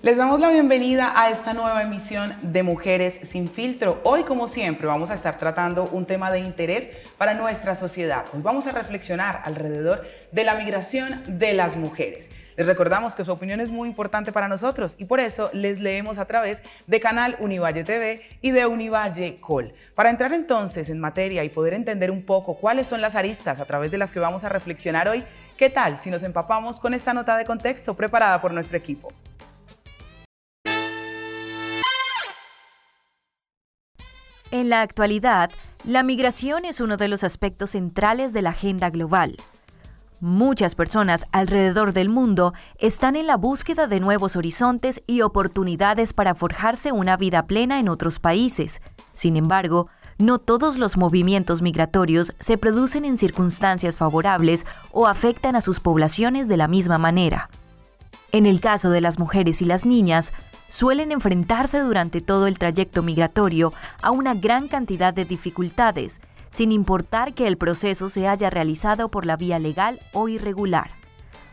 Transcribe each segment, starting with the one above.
Les damos la bienvenida a esta nueva emisión de Mujeres sin Filtro. Hoy, como siempre, vamos a estar tratando un tema de interés para nuestra sociedad. Hoy vamos a reflexionar alrededor de la migración de las mujeres. Les recordamos que su opinión es muy importante para nosotros y por eso les leemos a través de Canal Univalle TV y de Univalle Col. Para entrar entonces en materia y poder entender un poco cuáles son las aristas a través de las que vamos a reflexionar hoy, ¿qué tal si nos empapamos con esta nota de contexto preparada por nuestro equipo? En la actualidad, la migración es uno de los aspectos centrales de la agenda global. Muchas personas alrededor del mundo están en la búsqueda de nuevos horizontes y oportunidades para forjarse una vida plena en otros países. Sin embargo, no todos los movimientos migratorios se producen en circunstancias favorables o afectan a sus poblaciones de la misma manera. En el caso de las mujeres y las niñas, suelen enfrentarse durante todo el trayecto migratorio a una gran cantidad de dificultades, sin importar que el proceso se haya realizado por la vía legal o irregular.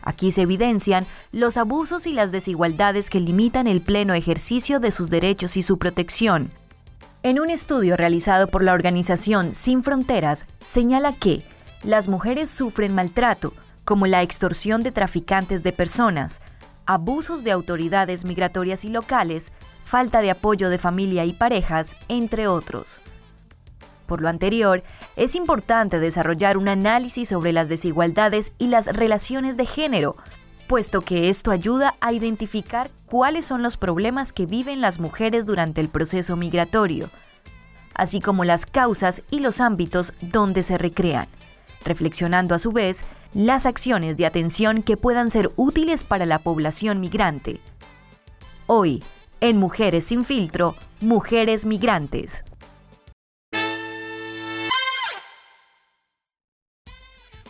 Aquí se evidencian los abusos y las desigualdades que limitan el pleno ejercicio de sus derechos y su protección. En un estudio realizado por la organización Sin Fronteras, señala que las mujeres sufren maltrato, como la extorsión de traficantes de personas, abusos de autoridades migratorias y locales, falta de apoyo de familia y parejas, entre otros. Por lo anterior, es importante desarrollar un análisis sobre las desigualdades y las relaciones de género, puesto que esto ayuda a identificar cuáles son los problemas que viven las mujeres durante el proceso migratorio, así como las causas y los ámbitos donde se recrean, reflexionando a su vez las acciones de atención que puedan ser útiles para la población migrante. Hoy, en Mujeres sin Filtro, Mujeres Migrantes.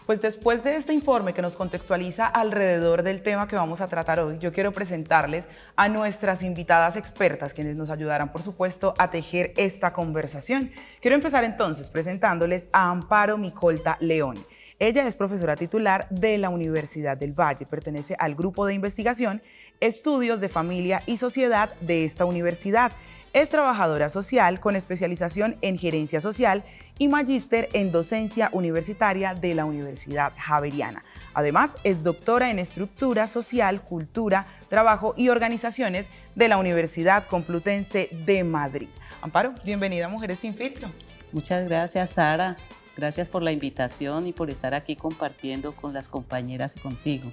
Pues después de este informe que nos contextualiza alrededor del tema que vamos a tratar hoy, yo quiero presentarles a nuestras invitadas expertas, quienes nos ayudarán, por supuesto, a tejer esta conversación. Quiero empezar entonces presentándoles a Amparo Micolta León. Ella es profesora titular de la Universidad del Valle, pertenece al grupo de investigación Estudios de Familia y Sociedad de esta universidad. Es trabajadora social con especialización en gerencia social y magíster en docencia universitaria de la Universidad Javeriana. Además, es doctora en estructura social, cultura, trabajo y organizaciones de la Universidad Complutense de Madrid. Amparo, bienvenida a Mujeres sin Filtro. Muchas gracias, Sara. Gracias por la invitación y por estar aquí compartiendo con las compañeras y contigo.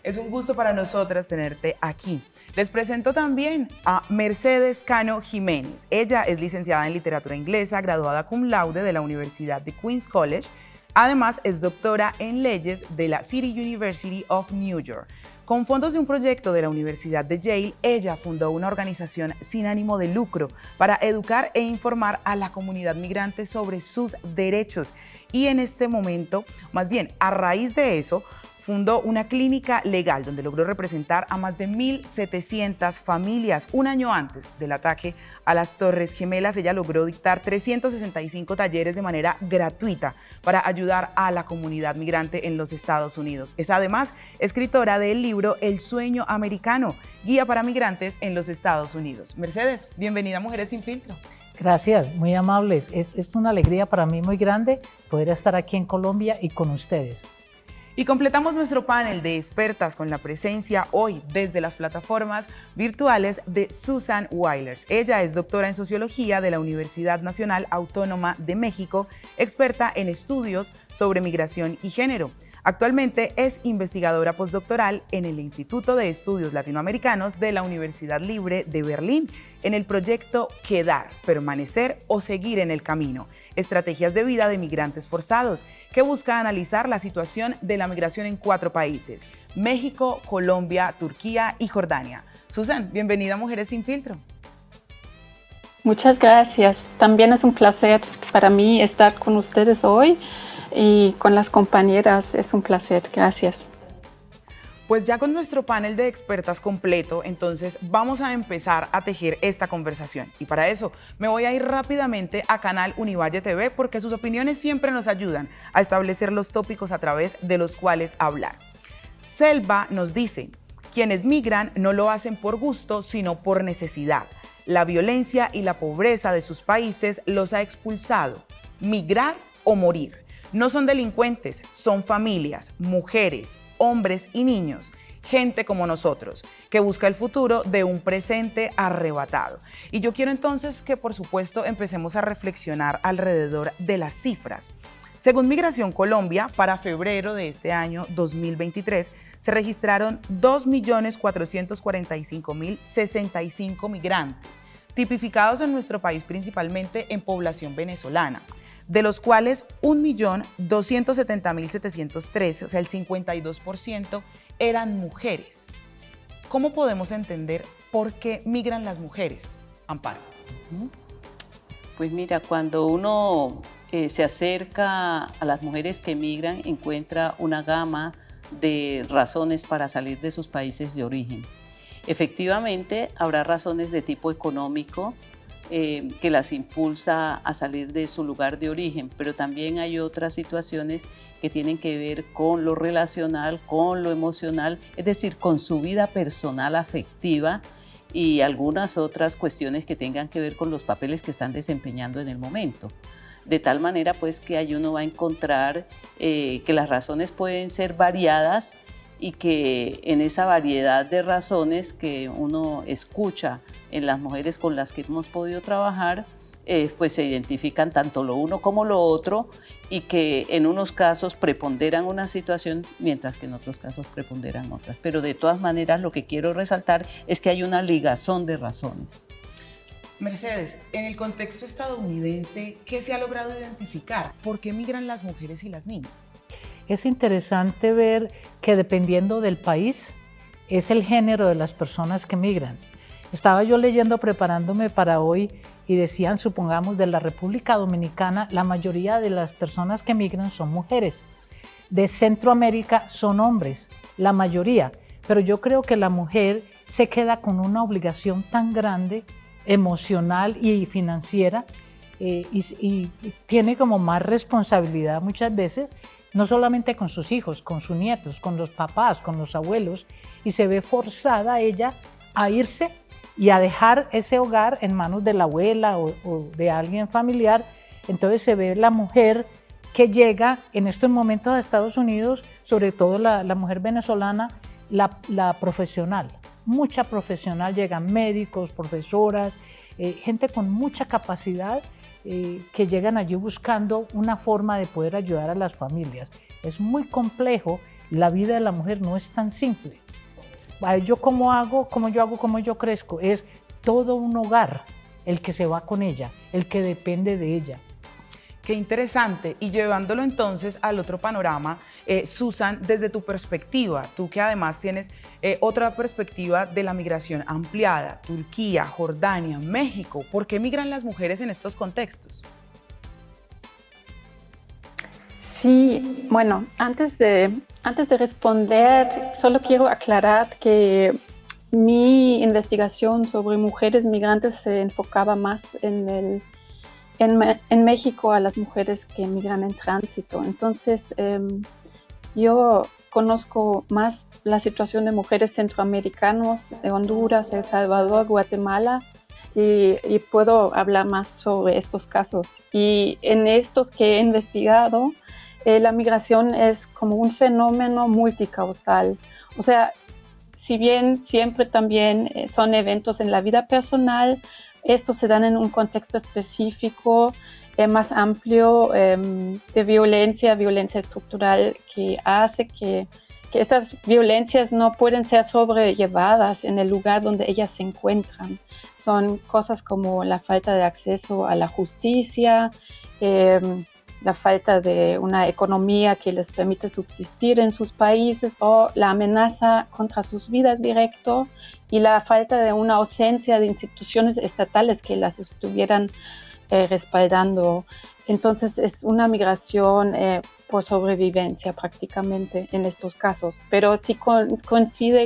Es un gusto para nosotras tenerte aquí. Les presento también a Mercedes Cano Jiménez. Ella es licenciada en literatura inglesa, graduada cum laude de la Universidad de Queens College. Además, es doctora en leyes de la City University of New York. Con fondos de un proyecto de la Universidad de Yale, ella fundó una organización sin ánimo de lucro para educar e informar a la comunidad migrante sobre sus derechos. Y en este momento, más bien, a raíz de eso, fundó una clínica legal donde logró representar a más de 1.700 familias. Un año antes del ataque a las Torres Gemelas, ella logró dictar 365 talleres de manera gratuita para ayudar a la comunidad migrante en los Estados Unidos. Es además escritora del libro El Sueño Americano, guía para migrantes en los Estados Unidos. Mercedes, bienvenida a Mujeres sin Filtro. Gracias, muy amables. Es una alegría para mí muy grande poder estar aquí en Colombia y con ustedes. Y completamos nuestro panel de expertas con la presencia hoy desde las plataformas virtuales de Susan Weilers. Ella es doctora en Sociología de la Universidad Nacional Autónoma de México, experta en estudios sobre migración y género. Actualmente es investigadora postdoctoral en el Instituto de Estudios Latinoamericanos de la Universidad Libre de Berlín, en el proyecto Quedar, Permanecer o Seguir en el Camino, estrategias de vida de migrantes forzados, que busca analizar la situación de la migración en 4 países: México, Colombia, Turquía y Jordania. Susan, bienvenida a Mujeres sin Filtro. Muchas gracias. También es un placer para mí estar con ustedes hoy y con las compañeras. Es un placer. Gracias. Pues ya con nuestro panel de expertas completo, entonces vamos a empezar a tejer esta conversación. Y para eso me voy a ir rápidamente a Canal Univalle TV, porque sus opiniones siempre nos ayudan a establecer los tópicos a través de los cuales hablar. Selva nos dice: Quienes migran no lo hacen por gusto, sino por necesidad. La violencia y la pobreza de sus países los ha expulsado. Migrar o morir. No son delincuentes, son familias, mujeres, hombres y niños, gente como nosotros, que busca el futuro de un presente arrebatado. Y yo quiero entonces que, por supuesto, empecemos a reflexionar alrededor de las cifras. Según Migración Colombia, para febrero de este año 2023, se registraron 2.445.065 migrantes, tipificados en nuestro país principalmente en población venezolana, de los cuales 1.270.713, o sea, el 52%, eran mujeres. ¿Cómo podemos entender por qué migran las mujeres, Amparo? Pues mira, cuando uno se acerca a las mujeres que migran, encuentra una gama de razones para salir de sus países de origen. Efectivamente, habrá razones de tipo económico que las impulsa a salir de su lugar de origen, pero también hay otras situaciones que tienen que ver con lo relacional, con lo emocional, es decir, con su vida personal afectiva y algunas otras cuestiones que tengan que ver con los papeles que están desempeñando en el momento. De tal manera pues que ahí uno va a encontrar que las razones pueden ser variadas y que en esa variedad de razones que uno escucha en las mujeres con las que hemos podido trabajar, pues se identifican tanto lo uno como lo otro y que en unos casos preponderan una situación mientras que en otros casos preponderan otras. Pero de todas maneras lo que quiero resaltar es que hay una ligazón de razones. Mercedes, en el contexto estadounidense, ¿qué se ha logrado identificar? ¿Por qué migran las mujeres y las niñas? Es interesante ver que dependiendo del país, es el género de las personas que migran. Estaba yo leyendo, preparándome para hoy, y decían, supongamos, de la República Dominicana, la mayoría de las personas que migran son mujeres. De Centroamérica son hombres, la mayoría. Pero yo creo que la mujer se queda con una obligación tan grande, emocional y financiera, y tiene como más responsabilidad muchas veces, no solamente con sus hijos, con sus nietos, con los papás, con los abuelos, y se ve forzada ella a irse y a dejar ese hogar en manos de la abuela o de alguien familiar. Entonces se ve la mujer que llega en estos momentos a Estados Unidos, sobre todo la mujer venezolana, la profesional, mucha profesional, llegan médicos, profesoras, gente con mucha capacidad que llegan allí buscando una forma de poder ayudar a las familias. Es muy complejo, la vida de la mujer no es tan simple. ¿Cómo yo crezco? Es todo un hogar el que se va con ella, el que depende de ella. Qué interesante. Y llevándolo entonces al otro panorama, Susan, desde tu perspectiva, tú que además tienes otra perspectiva de la migración ampliada, Turquía, Jordania, México, ¿por qué migran las mujeres en estos contextos? Sí, bueno, antes de responder, solo quiero aclarar que mi investigación sobre mujeres migrantes se enfocaba más en México a las mujeres que migran en tránsito. Entonces, yo conozco más la situación de mujeres centroamericanas de Honduras, El Salvador, Guatemala, y puedo hablar más sobre estos casos. Y en estos que he investigado, la migración es como un fenómeno multicausal. O sea, si bien siempre también son eventos en la vida personal, estos se dan en un contexto específico, más amplio, de violencia estructural, que hace que estas violencias no pueden ser sobrellevadas en el lugar donde ellas se encuentran. Son cosas como la falta de acceso a la justicia, la falta de una economía que les permite subsistir en sus países, o la amenaza contra sus vidas directo, y la falta de una ausencia de instituciones estatales que las estuvieran respaldando. Entonces es una migración por sobrevivencia prácticamente en estos casos. Pero sí coincido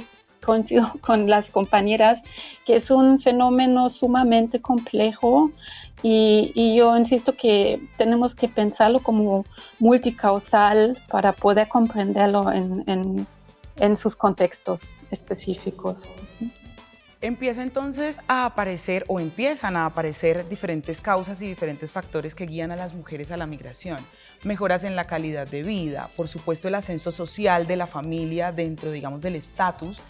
con las compañeras que es un fenómeno sumamente complejo, y yo insisto que tenemos que pensarlo como multicausal para poder comprenderlo en sus contextos específicos. Empieza entonces a aparecer o empiezan a aparecer diferentes causas y diferentes factores que guían a las mujeres a la migración. Mejoras en la calidad de vida, por supuesto el ascenso social de la familia dentro, digamos, del estatus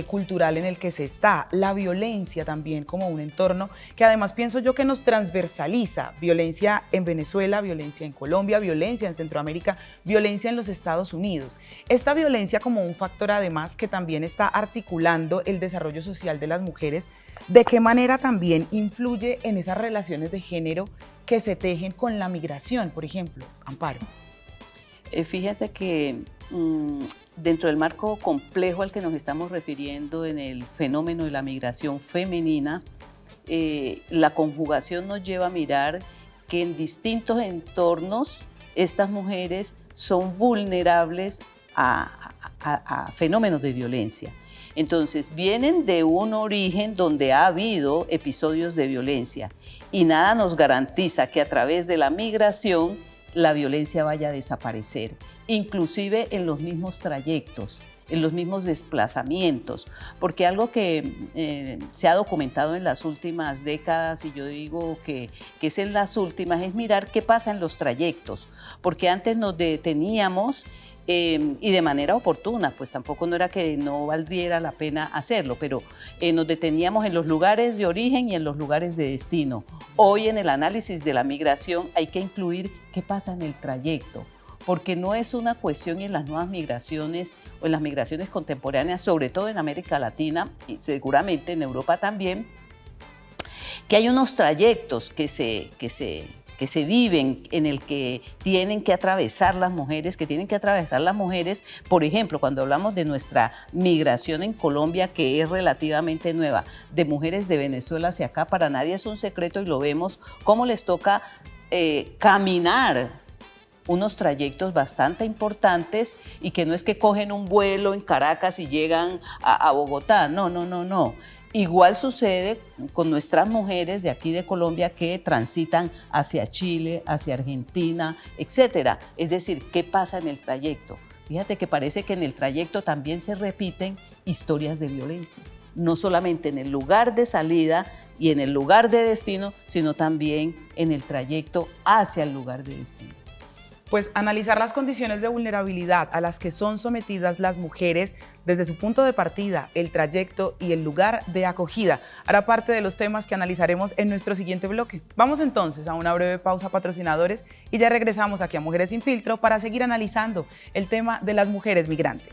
cultural en el que se está, la violencia también como un entorno que además pienso yo que nos transversaliza, violencia en Venezuela, violencia en Colombia, violencia en Centroamérica, violencia en los Estados Unidos. Esta violencia como un factor además que también está articulando el desarrollo social de las mujeres, ¿de qué manera también influye en esas relaciones de género que se tejen con la migración, por ejemplo? Amparo. Fíjese que dentro del marco complejo al que nos estamos refiriendo en el fenómeno de la migración femenina, la conjugación nos lleva a mirar que en distintos entornos estas mujeres son vulnerables a fenómenos de violencia. Entonces vienen de un origen donde ha habido episodios de violencia y nada nos garantiza que a través de la migración la violencia vaya a desaparecer, inclusive en los mismos trayectos, en los mismos desplazamientos, porque algo que se ha documentado en las últimas décadas, y yo digo que es en las últimas, es mirar qué pasa en los trayectos, porque antes nos deteníamos y de manera oportuna, pues tampoco no era que no valdría la pena hacerlo, pero nos deteníamos en los lugares de origen y en los lugares de destino. Hoy en el análisis de la migración hay que incluir qué pasa en el trayecto, porque no es una cuestión en las nuevas migraciones o en las migraciones contemporáneas, sobre todo en América Latina y seguramente en Europa también, que hay unos trayectos que se viven, en el que tienen que atravesar las mujeres, por ejemplo, cuando hablamos de nuestra migración en Colombia, que es relativamente nueva, de mujeres de Venezuela hacia acá, para nadie es un secreto y lo vemos, cómo les toca caminar unos trayectos bastante importantes y que no es que cogen un vuelo en Caracas y llegan a Bogotá, no. Igual sucede con nuestras mujeres de aquí de Colombia que transitan hacia Chile, hacia Argentina, etcétera. Es decir, ¿qué pasa en el trayecto? Fíjate que parece que en el trayecto también se repiten historias de violencia, no solamente en el lugar de salida y en el lugar de destino, sino también en el trayecto hacia el lugar de destino. Pues analizar las condiciones de vulnerabilidad a las que son sometidas las mujeres desde su punto de partida, el trayecto y el lugar de acogida hará parte de los temas que analizaremos en nuestro siguiente bloque. Vamos entonces a una breve pausa, patrocinadores, y ya regresamos aquí a Mujeres sin Filtro para seguir analizando el tema de las mujeres migrantes.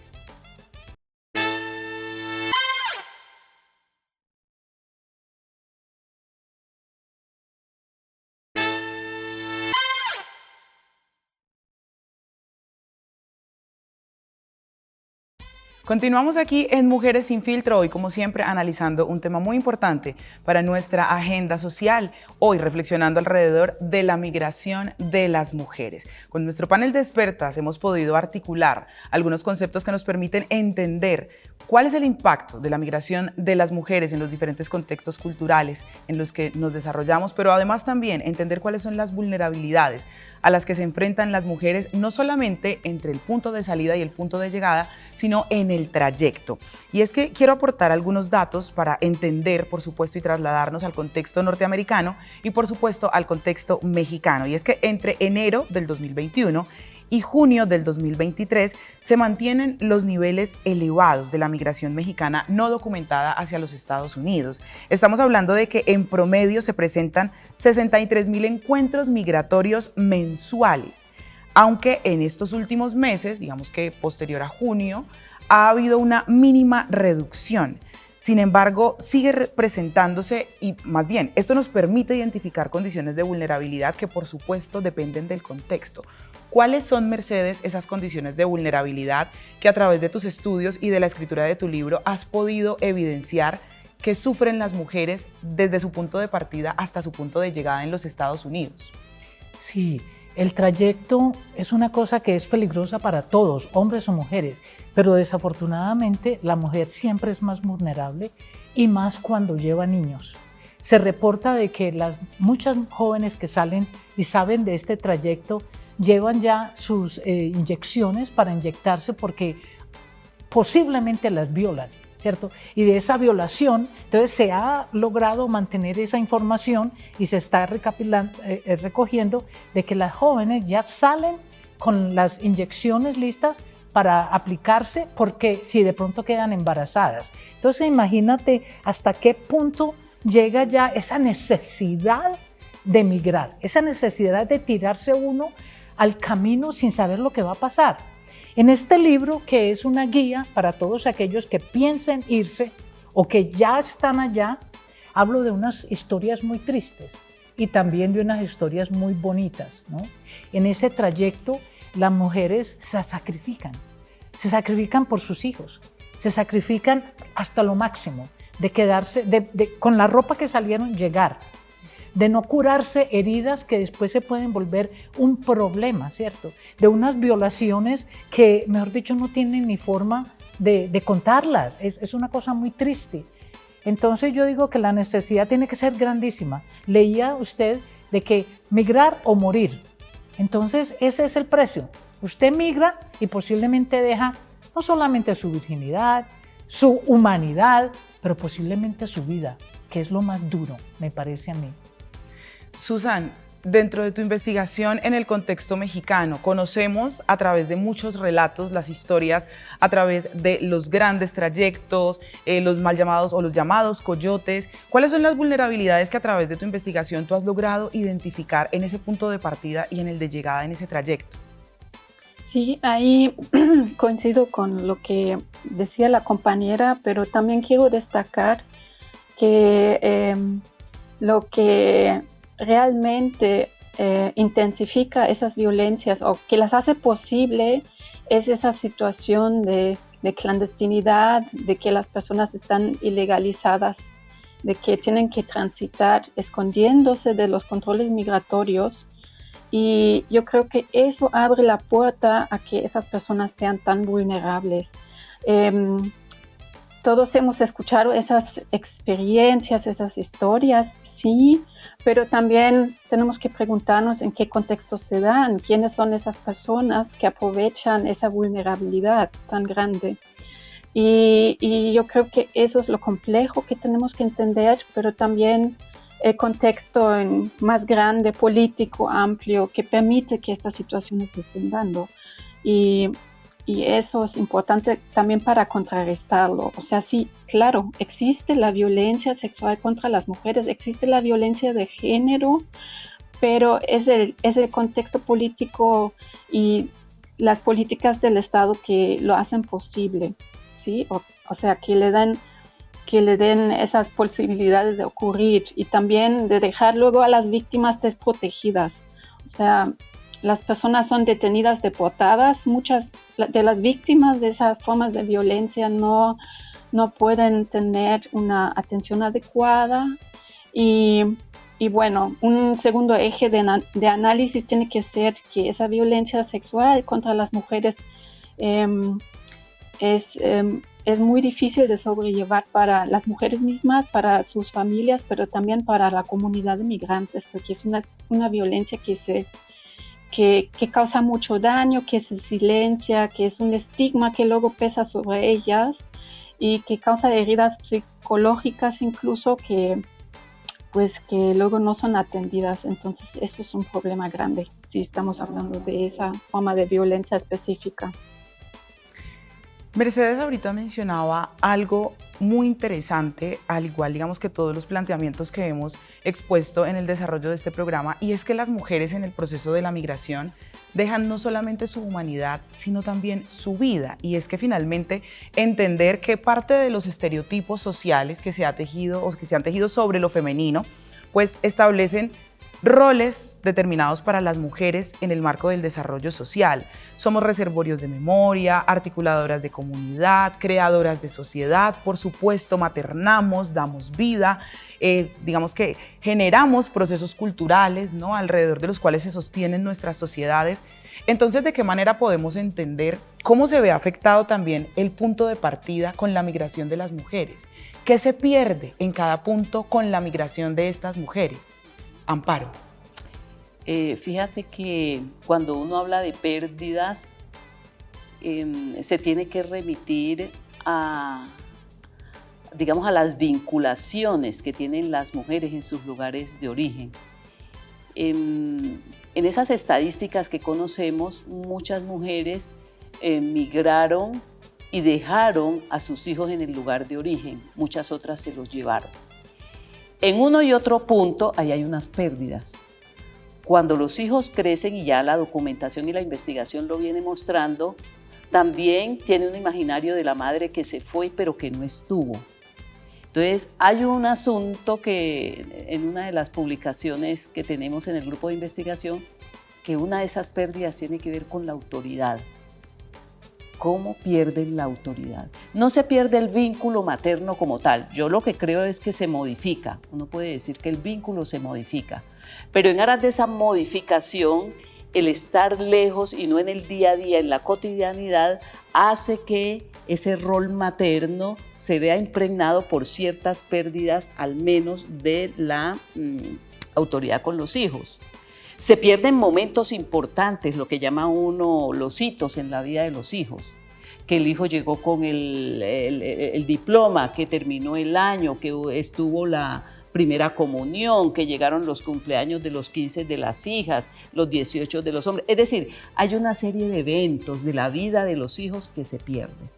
Continuamos aquí en Mujeres sin Filtro, hoy como siempre analizando un tema muy importante para nuestra agenda social, hoy reflexionando alrededor de la migración de las mujeres. Con nuestro panel de expertas hemos podido articular algunos conceptos que nos permiten entender cuál es el impacto de la migración de las mujeres en los diferentes contextos culturales en los que nos desarrollamos, pero además también entender cuáles son las vulnerabilidades a las que se enfrentan las mujeres, no solamente entre el punto de salida y el punto de llegada, sino en el trayecto. Y es que quiero aportar algunos datos para entender, por supuesto, y trasladarnos al contexto norteamericano y, por supuesto, al contexto mexicano. Y es que entre enero del 2021 y junio del 2023 se mantienen los niveles elevados de la migración mexicana no documentada hacia los Estados Unidos. Estamos hablando de que en promedio se presentan 63,000 encuentros migratorios mensuales, aunque en estos últimos meses, digamos que posterior a junio, ha habido una mínima reducción. Sin embargo, sigue presentándose y más bien, esto nos permite identificar condiciones de vulnerabilidad que por supuesto dependen del contexto. ¿Cuáles son, Mercedes, esas condiciones de vulnerabilidad que a través de tus estudios y de la escritura de tu libro has podido evidenciar que sufren las mujeres desde su punto de partida hasta su punto de llegada en los Estados Unidos? Sí, el trayecto es una cosa que es peligrosa para todos, hombres o mujeres, pero desafortunadamente la mujer siempre es más vulnerable y más cuando lleva niños. Se reporta de que muchas jóvenes que salen y saben de este trayecto llevan ya sus inyecciones para inyectarse porque posiblemente las violan. ¿cierto? Y de esa violación, entonces se ha logrado mantener esa información y se está recogiendo de que las jóvenes ya salen con las inyecciones listas para aplicarse, porque si de pronto quedan embarazadas. Entonces imagínate hasta qué punto llega ya esa necesidad de migrar, esa necesidad de tirarse uno al camino sin saber lo que va a pasar. En este libro, que es una guía para todos aquellos que piensen irse o que ya están allá, hablo de unas historias muy tristes y también de unas historias muy bonitas, ¿no? En ese trayecto, las mujeres se sacrifican por sus hijos, se sacrifican hasta lo máximo, de quedarse, con la ropa que salieron, llegar, de no curarse heridas que después se pueden volver un problema, ¿cierto? De unas violaciones que, mejor dicho, no tienen ni forma de contarlas, es una cosa muy triste. Entonces yo digo que la necesidad tiene que ser grandísima. Leía usted de que migrar o morir, entonces ese es el precio. Usted migra y posiblemente deja no solamente su virginidad, su humanidad, pero posiblemente su vida, que es lo más duro, me parece a mí. Susan, dentro de tu investigación en el contexto mexicano, conocemos a través de muchos relatos las historias a través de los grandes trayectos, los mal llamados o los llamados coyotes. ¿Cuáles son las vulnerabilidades que a través de tu investigación tú has logrado identificar en ese punto de partida y en el de llegada en ese trayecto? Sí, ahí coincido con lo que decía la compañera, pero también quiero destacar que lo que realmente intensifica esas violencias o que las hace posible es esa situación de clandestinidad, de que las personas están ilegalizadas, de que tienen que transitar escondiéndose de los controles migratorios. Y yo creo que eso abre la puerta a que esas personas sean tan vulnerables. Todos hemos escuchado esas experiencias, esas historias, sí, pero también tenemos que preguntarnos en qué contexto se dan, quiénes son esas personas que aprovechan esa vulnerabilidad tan grande. Y yo creo que eso es lo complejo que tenemos que entender, pero también el contexto más grande, político, amplio, que permite que estas situaciones se estén dando. Y eso es importante también para contrarrestarlo. O sea, sí, claro, existe la violencia sexual contra las mujeres, existe la violencia de género, pero es el contexto político y las políticas del Estado que lo hacen posible, ¿sí? O sea, que le den esas posibilidades de ocurrir y también de dejar luego a las víctimas desprotegidas. O sea, las personas son detenidas, deportadas. Muchas de las víctimas de esas formas de violencia no pueden tener una atención adecuada. Y bueno, un segundo eje de análisis tiene que ser que esa violencia sexual contra las mujeres es muy difícil de sobrellevar para las mujeres mismas, para sus familias, pero también para la comunidad de migrantes, porque es una violencia que causa mucho daño, que se silencia, que es un estigma que luego pesa sobre ellas y que causa heridas psicológicas incluso que luego no son atendidas. Entonces eso es un problema grande si estamos hablando de esa forma de violencia específica. Mercedes ahorita mencionaba algo muy interesante, al igual digamos que todos los planteamientos que hemos expuesto en el desarrollo de este programa, y es que las mujeres en el proceso de la migración dejan no solamente su humanidad, sino también su vida, y es que finalmente entender que parte de los estereotipos sociales que se han tejido sobre lo femenino, pues establecen roles determinados para las mujeres en el marco del desarrollo social. Somos reservorios de memoria, articuladoras de comunidad, creadoras de sociedad, por supuesto maternamos, damos vida, digamos que generamos procesos culturales, ¿no?, alrededor de los cuales se sostienen nuestras sociedades. Entonces, ¿de qué manera podemos entender cómo se ve afectado también el punto de partida con la migración de las mujeres? ¿Qué se pierde en cada punto con la migración de estas mujeres? Amparo. Fíjate que cuando uno habla de pérdidas, se tiene que remitir a digamos, a las vinculaciones que tienen las mujeres en sus lugares de origen. En esas estadísticas que conocemos, muchas mujeres migraron y dejaron a sus hijos en el lugar de origen, muchas otras se los llevaron. En uno y otro punto, ahí hay unas pérdidas. Cuando los hijos crecen, y ya la documentación y la investigación lo viene mostrando, también tiene un imaginario de la madre que se fue pero que no estuvo. Entonces, hay un asunto que en una de las publicaciones que tenemos en el grupo de investigación, que una de esas pérdidas tiene que ver con la autoridad. ¿Cómo pierden la autoridad? No se pierde el vínculo materno como tal. Yo lo que creo es que se modifica. Uno puede decir que el vínculo se modifica. Pero en aras de esa modificación, el estar lejos y no en el día a día, en la cotidianidad, hace que ese rol materno se vea impregnado por ciertas pérdidas, al menos de la autoridad con los hijos. Se pierden momentos importantes, lo que llama uno los hitos en la vida de los hijos, que el hijo llegó con el diploma, que terminó el año, que estuvo la primera comunión, que llegaron los cumpleaños de los 15 de las hijas, los 18 de los hombres. Es decir, hay una serie de eventos de la vida de los hijos que se pierden.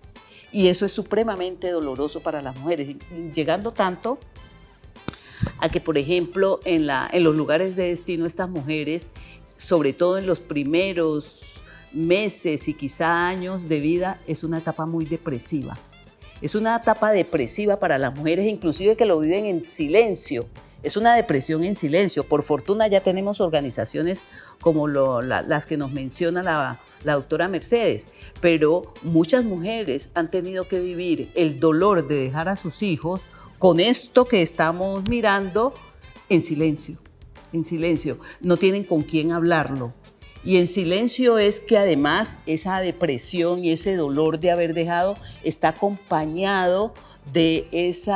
Y eso es supremamente doloroso para las mujeres, llegando tanto a que, por ejemplo, en los lugares de destino, estas mujeres, sobre todo en los primeros meses y quizá años de vida, es una etapa muy depresiva. Es una etapa depresiva para las mujeres, inclusive que lo viven en silencio. Es una depresión en silencio. Por fortuna ya tenemos organizaciones como las que nos menciona la doctora Mercedes, pero muchas mujeres han tenido que vivir el dolor de dejar a sus hijos con esto que estamos mirando en silencio, no tienen con quién hablarlo. Y en silencio es que además esa depresión y ese dolor de haber dejado está acompañado de ese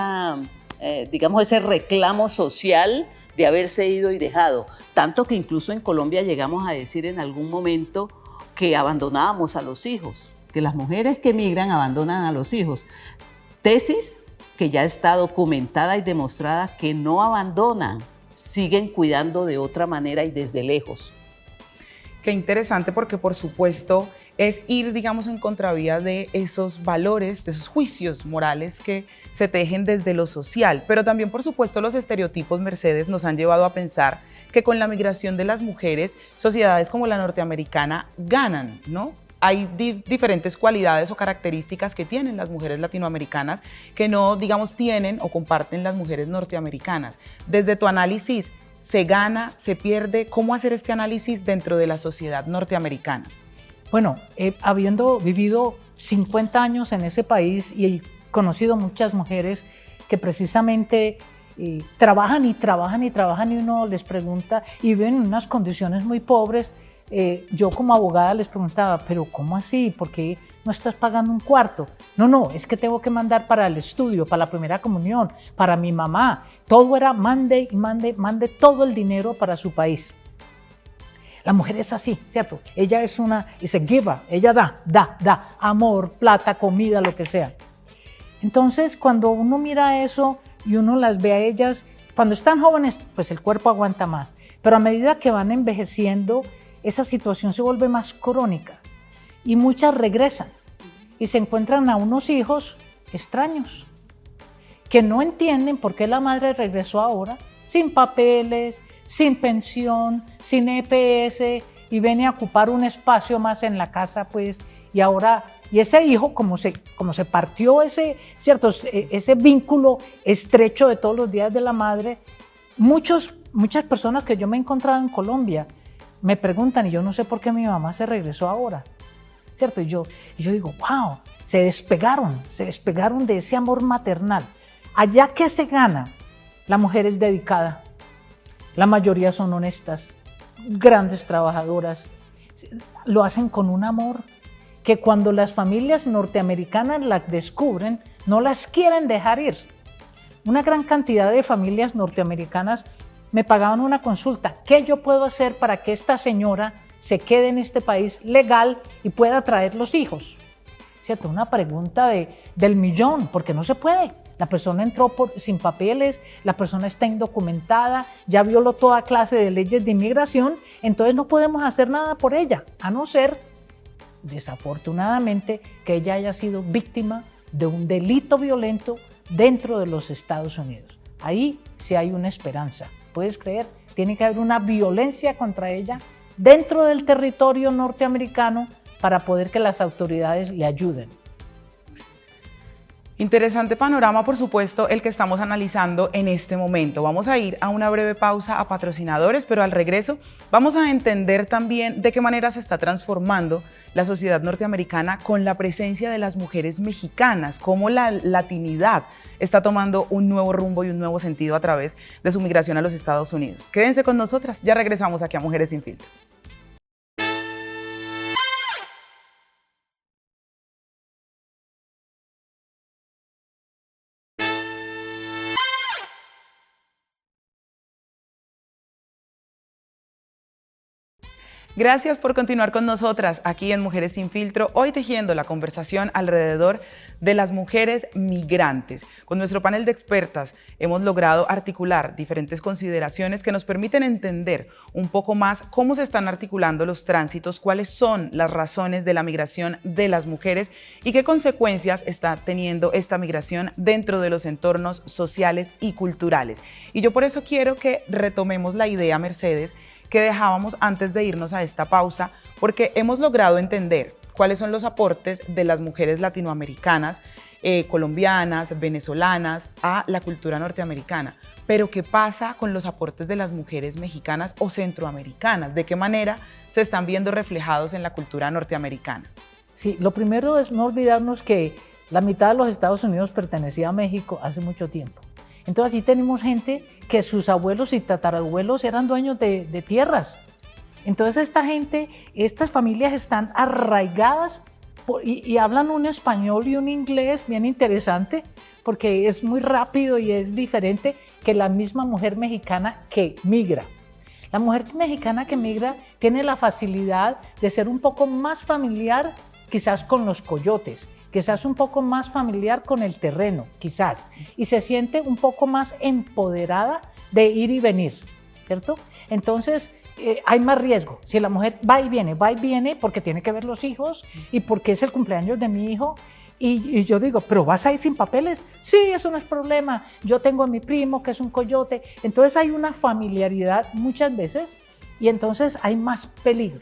reclamo social de haberse ido y dejado. Tanto que incluso en Colombia llegamos a decir en algún momento que abandonábamos a los hijos, que las mujeres que migran abandonan a los hijos. Tesis que ya está documentada y demostrada que no abandonan, siguen cuidando de otra manera y desde lejos. Qué interesante, porque por supuesto es ir, digamos, en contravía de esos valores, de esos juicios morales que se tejen desde lo social. Pero también, por supuesto, los estereotipos, Mercedes, nos han llevado a pensar que con la migración de las mujeres, sociedades como la norteamericana ganan, ¿no? Hay diferentes cualidades o características que tienen las mujeres latinoamericanas que no, digamos, tienen o comparten las mujeres norteamericanas. Desde tu análisis, ¿se gana, se pierde? ¿Cómo hacer este análisis dentro de la sociedad norteamericana? Bueno, habiendo vivido 50 años en ese país y he conocido muchas mujeres que precisamente trabajan y uno les pregunta y viven en unas condiciones muy pobres. Yo como abogada les preguntaba, pero ¿cómo así? ¿Por qué no estás pagando un cuarto? No, es que tengo que mandar para el estudio, para la primera comunión, para mi mamá. Todo era mande todo el dinero para su país. La mujer es así, ¿cierto? Ella es a giver, ella da, amor, plata, comida, lo que sea. Entonces, cuando uno mira eso y uno las ve a ellas, cuando están jóvenes, pues el cuerpo aguanta más. Pero a medida que van envejeciendo, esa situación se vuelve más crónica y muchas regresan y se encuentran a unos hijos extraños que no entienden por qué la madre regresó ahora sin papeles, sin pensión, sin EPS y viene a ocupar un espacio más en la casa, pues, y ese hijo, como se partió ese vínculo estrecho de todos los días de la madre, muchas personas que yo me he encontrado en Colombia me preguntan, y yo no sé por qué mi mamá se regresó ahora, ¿cierto? Y yo digo, wow, se despegaron de ese amor maternal. Allá que se gana, la mujer es dedicada, la mayoría son honestas, grandes trabajadoras, lo hacen con un amor que cuando las familias norteamericanas las descubren, no las quieren dejar ir. Una gran cantidad de familias norteamericanas me pagaban una consulta. ¿Qué yo puedo hacer para que esta señora se quede en este país legal y pueda traer los hijos? ¿Cierto? Una pregunta del millón, porque no se puede. La persona entró sin papeles, la persona está indocumentada, ya violó toda clase de leyes de inmigración, entonces no podemos hacer nada por ella, a no ser, desafortunadamente, que ella haya sido víctima de un delito violento dentro de los Estados Unidos. Ahí sí hay una esperanza. ¿Puedes creer? Tiene que haber una violencia contra ella dentro del territorio norteamericano para poder que las autoridades le ayuden. Interesante panorama, por supuesto, el que estamos analizando en este momento. Vamos a ir a una breve pausa a patrocinadores, pero al regreso vamos a entender también de qué manera se está transformando la sociedad norteamericana con la presencia de las mujeres mexicanas, cómo la latinidad está tomando un nuevo rumbo y un nuevo sentido a través de su migración a los Estados Unidos. Quédense con nosotras, ya regresamos aquí a Mujeres Sin Filtro. Gracias por continuar con nosotras aquí en Mujeres Sin Filtro, hoy tejiendo la conversación alrededor de las mujeres migrantes. Con nuestro panel de expertas hemos logrado articular diferentes consideraciones que nos permiten entender un poco más cómo se están articulando los tránsitos, cuáles son las razones de la migración de las mujeres y qué consecuencias está teniendo esta migración dentro de los entornos sociales y culturales. Y yo por eso quiero que retomemos la idea, Mercedes, que dejábamos antes de irnos a esta pausa, porque hemos logrado entender cuáles son los aportes de las mujeres latinoamericanas, colombianas, venezolanas, a la cultura norteamericana. Pero ¿qué pasa con los aportes de las mujeres mexicanas o centroamericanas? ¿De qué manera se están viendo reflejados en la cultura norteamericana? Sí, lo primero es no olvidarnos que la mitad de los Estados Unidos pertenecía a México hace mucho tiempo. Entonces así tenemos gente que sus abuelos y tatarabuelos eran dueños de tierras. Entonces esta gente, estas familias están arraigadas y hablan un español y un inglés bien interesante, porque es muy rápido y es diferente que la misma mujer mexicana que migra. La mujer mexicana que migra tiene la facilidad de ser un poco más familiar quizás con los coyotes, quizás un poco más familiar con el terreno, quizás, y se siente un poco más empoderada de ir y venir, ¿cierto? Entonces, hay más riesgo. Si la mujer va y viene porque tiene que ver los hijos y porque es el cumpleaños de mi hijo, y yo digo, ¿pero vas a ir sin papeles? Sí, eso no es problema. Yo tengo a mi primo que es un coyote. Entonces hay una familiaridad muchas veces y entonces hay más peligro.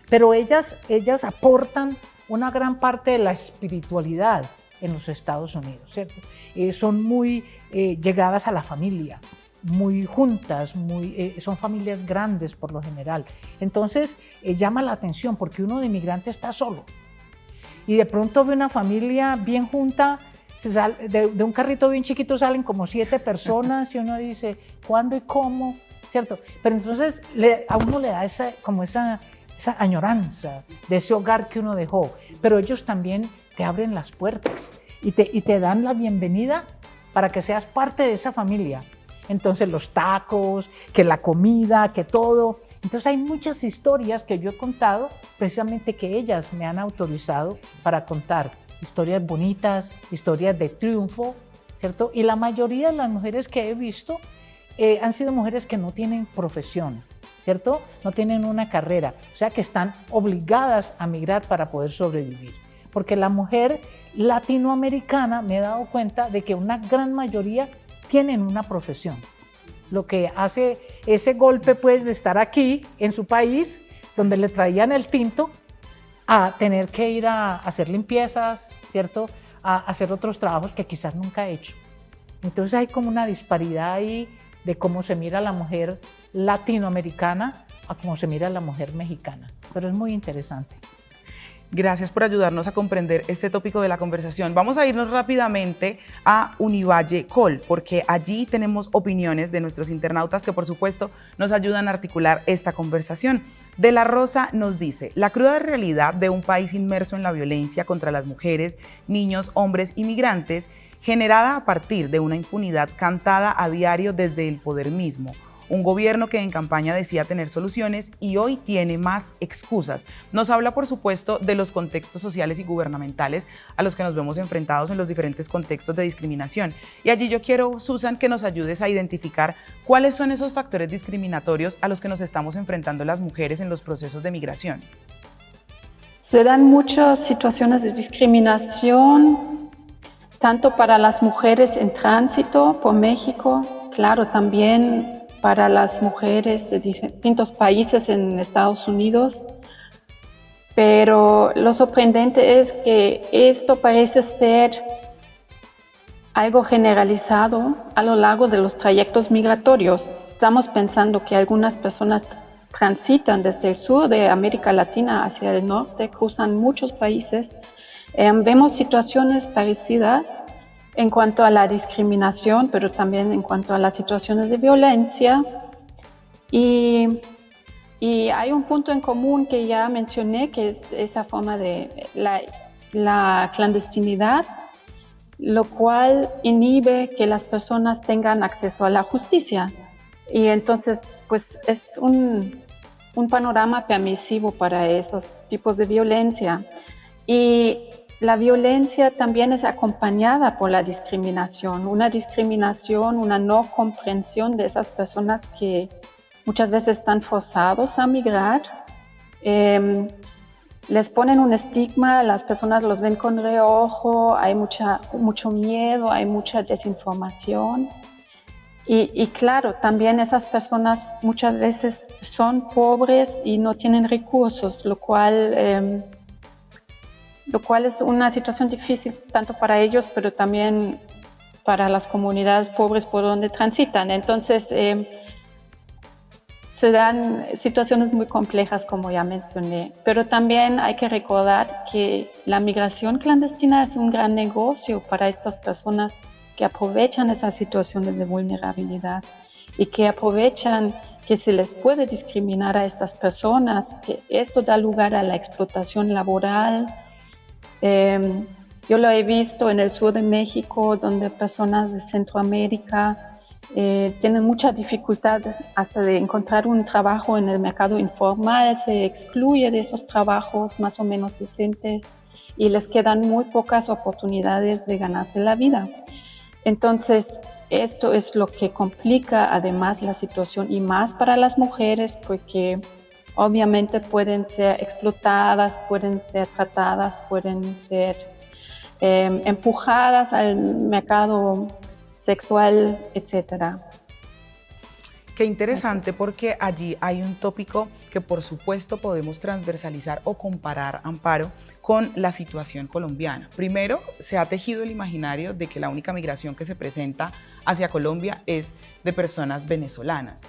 Pero ellas aportan una gran parte de la espiritualidad en los Estados Unidos, ¿cierto? Son muy llegadas a la familia, muy juntas, son familias grandes por lo general. Entonces llama la atención porque uno de inmigrante está solo y de pronto ve una familia bien junta, de un carrito bien chiquito salen como 7 personas y uno dice, ¿cuándo y cómo? ¿Cierto? Pero entonces a uno le da esa añoranza de ese hogar que uno dejó, pero ellos también te abren las puertas y te dan la bienvenida para que seas parte de esa familia. Entonces los tacos, que la comida, que todo. Entonces hay muchas historias que yo he contado, precisamente que ellas me han autorizado para contar. Historias bonitas, historias de triunfo, ¿cierto? Y la mayoría de las mujeres que he visto han sido mujeres que no tienen profesión, ¿cierto? No tienen una carrera, o sea que están obligadas a migrar para poder sobrevivir. Porque la mujer latinoamericana, me he dado cuenta de que una gran mayoría tienen una profesión. Lo que hace ese golpe pues de estar aquí en su país, donde le traían el tinto, a tener que ir a hacer limpiezas, ¿cierto? A hacer otros trabajos que quizás nunca ha hecho. Entonces hay como una disparidad ahí de cómo se mira a la mujer latinoamericana a cómo se mira a la mujer mexicana. Pero es muy interesante. Gracias por ayudarnos a comprender este tópico de la conversación. Vamos a irnos rápidamente a Univalle Col, porque allí tenemos opiniones de nuestros internautas que por supuesto nos ayudan a articular esta conversación. De la Rosa nos dice, la cruda realidad de un país inmerso en la violencia contra las mujeres, niños, hombres y migrantes, generada a partir de una impunidad cantada a diario desde el poder mismo. un gobierno que en campaña decía tener soluciones y hoy tiene más excusas. Nos habla, por supuesto, de los contextos sociales y gubernamentales a los que nos vemos enfrentados en los diferentes contextos de discriminación. Y allí yo quiero, Susan, que nos ayudes a identificar cuáles son esos factores discriminatorios a los que nos estamos enfrentando las mujeres en los procesos de migración. Se dan muchas situaciones de discriminación, tanto para las mujeres en tránsito por México, claro, también para las mujeres de distintos países en Estados Unidos. Pero lo sorprendente es que esto parece ser algo generalizado a lo largo de los trayectos migratorios. Estamos pensando que algunas personas transitan desde el sur de América Latina hacia el norte, cruzan muchos países. Vemos situaciones parecidas en cuanto a la discriminación, pero también en cuanto a las situaciones de violencia. Y hay un punto en común que ya mencioné, que es esa forma de la clandestinidad, lo cual inhibe que las personas tengan acceso a la justicia. Y entonces, pues es un panorama permisivo para esos tipos de violencia. Y la violencia también es acompañada por la discriminación, una no comprensión de esas personas que muchas veces están forzados a migrar. Les ponen un estigma, las personas los ven con reojo, hay mucho miedo, hay mucha desinformación. Y claro, también esas personas muchas veces son pobres y no tienen recursos, lo cual es una situación difícil tanto para ellos, pero también para las comunidades pobres por donde transitan. Entonces, se dan situaciones muy complejas, como ya mencioné, pero también hay que recordar que la migración clandestina es un gran negocio para estas personas que aprovechan esas situaciones de vulnerabilidad y que aprovechan que se les puede discriminar a estas personas, que esto da lugar a la explotación laboral. Yo lo he visto en el sur de México, donde personas de Centroamérica tienen mucha dificultad hasta de encontrar un trabajo en el mercado informal, se excluye de esos trabajos más o menos decentes y les quedan muy pocas oportunidades de ganarse la vida. Entonces, esto es lo que complica además la situación y más para las mujeres, porque obviamente pueden ser explotadas, pueden ser tratadas, pueden ser empujadas al mercado sexual, etc. Qué interesante, porque allí hay un tópico que por supuesto podemos transversalizar o comparar, Amparo, con la situación colombiana. Primero, se ha tejido el imaginario de que la única migración que se presenta hacia Colombia es de personas venezolanas.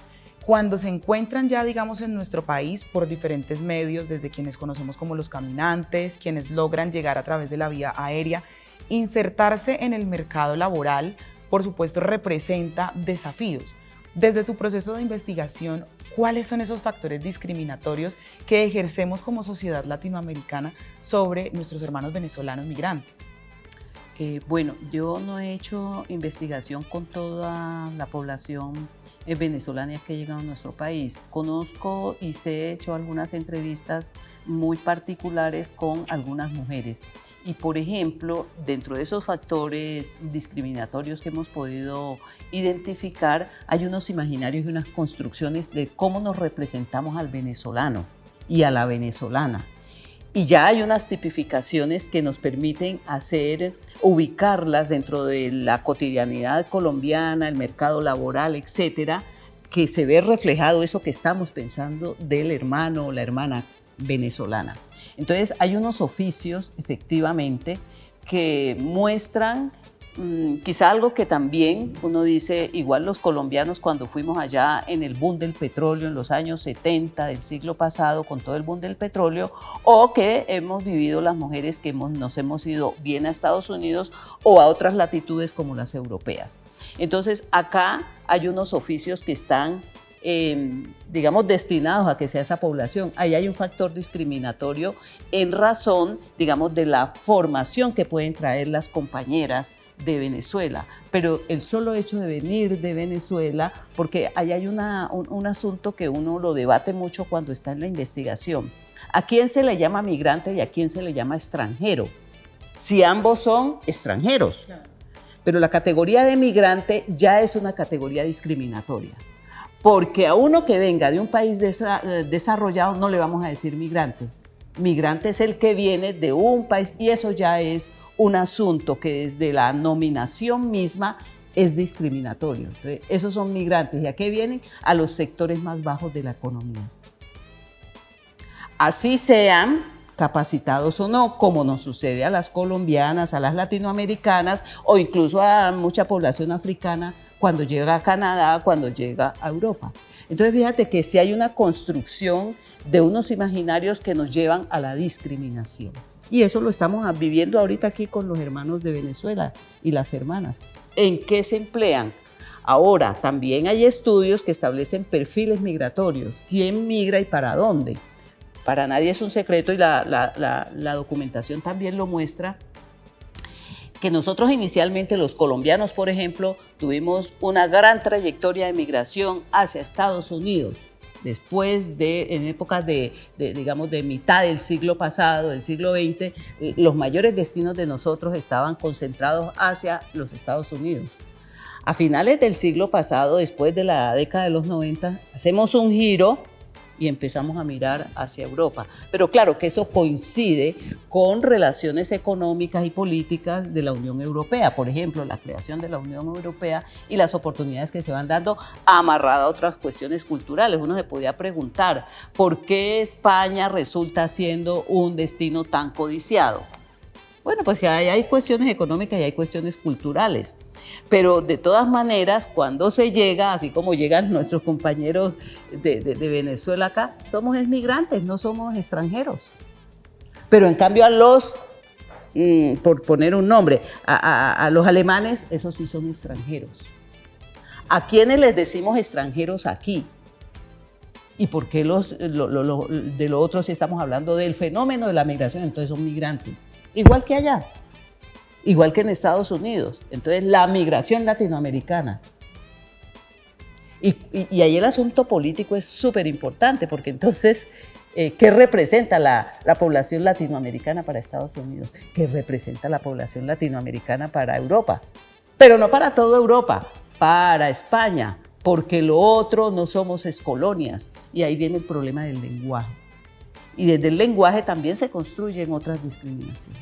Cuando se encuentran ya, digamos, en nuestro país por diferentes medios, desde quienes conocemos como los caminantes, quienes logran llegar a través de la vía aérea, insertarse en el mercado laboral, por supuesto, representa desafíos. Desde tu proceso de investigación, ¿cuáles son esos factores discriminatorios que ejercemos como sociedad latinoamericana sobre nuestros hermanos venezolanos migrantes? Bueno, yo no he hecho investigación con toda la población venezolana que ha llegado a nuestro país. Conozco y he hecho algunas entrevistas muy particulares con algunas mujeres. Y, por ejemplo, dentro de esos factores discriminatorios que hemos podido identificar, hay unos imaginarios y unas construcciones de cómo nos representamos al venezolano y a la venezolana. Y ya hay unas tipificaciones que nos permiten ubicarlas dentro de la cotidianidad colombiana, el mercado laboral, etcétera, que se ve reflejado eso que estamos pensando del hermano o la hermana venezolana. Entonces hay unos oficios, efectivamente, que muestran quizá algo que también uno dice, igual los colombianos cuando fuimos allá en el boom del petróleo en los años 70 del siglo pasado, con todo el boom del petróleo, o que hemos vivido las mujeres que nos hemos ido bien a Estados Unidos o a otras latitudes como las europeas. Entonces acá hay unos oficios que están digamos, destinados a que sea esa población. Ahí hay un factor discriminatorio en razón, digamos, de la formación que pueden traer las compañeras de Venezuela, pero el solo hecho de venir de Venezuela, porque ahí hay un asunto que uno lo debate mucho cuando está en la investigación. ¿A quién se le llama migrante y a quién se le llama extranjero? Si ambos son extranjeros. Pero la categoría de migrante ya es una categoría discriminatoria, porque a uno que venga de un país desarrollado no le vamos a decir migrante. Migrante es el que viene de un país y eso ya es un asunto que desde la nominación misma es discriminatorio. Entonces, esos son migrantes. ¿Y a qué vienen? A los sectores más bajos de la economía. Así sean capacitados o no, como nos sucede a las colombianas, a las latinoamericanas o incluso a mucha población africana cuando llega a Canadá, cuando llega a Europa. Entonces fíjate que sí hay una construcción de unos imaginarios que nos llevan a la discriminación. Y eso lo estamos viviendo ahorita aquí con los hermanos de Venezuela y las hermanas. ¿En qué se emplean? Ahora, también hay estudios que establecen perfiles migratorios. ¿Quién migra y para dónde? Para nadie es un secreto y la documentación también lo muestra, que nosotros inicialmente los colombianos, por ejemplo, tuvimos una gran trayectoria de migración hacia Estados Unidos, después en épocas digamos, de mitad del siglo pasado, del siglo XX, los mayores destinos de nosotros estaban concentrados hacia los Estados Unidos. A finales del siglo pasado, después de la década de los 90, hacemos un giro y empezamos a mirar hacia Europa. Pero claro que eso coincide con relaciones económicas y políticas de la Unión Europea, por ejemplo, la creación de la Unión Europea y las oportunidades que se van dando amarradas a otras cuestiones culturales. Uno se podía preguntar, ¿por qué España resulta siendo un destino tan codiciado? Bueno, pues que hay cuestiones económicas y hay cuestiones culturales, pero de todas maneras, cuando se llega, así como llegan nuestros compañeros de Venezuela acá, somos migrantes, no somos extranjeros. Pero en cambio por poner un nombre, a los alemanes, esos sí son extranjeros. ¿A quiénes les decimos extranjeros aquí? ¿Y por qué de lo otro si estamos hablando del fenómeno de la migración? Entonces son migrantes. Igual que allá, igual que en Estados Unidos. Entonces, la migración latinoamericana. Y ahí el asunto político es súper importante, porque entonces, ¿qué representa la población latinoamericana para Estados Unidos? ¿Qué representa la población latinoamericana para Europa? Pero no para toda Europa, para España, porque lo otro no somos excolonias. Y ahí viene el problema del lenguaje. Y desde el lenguaje también se construyen otras discriminaciones.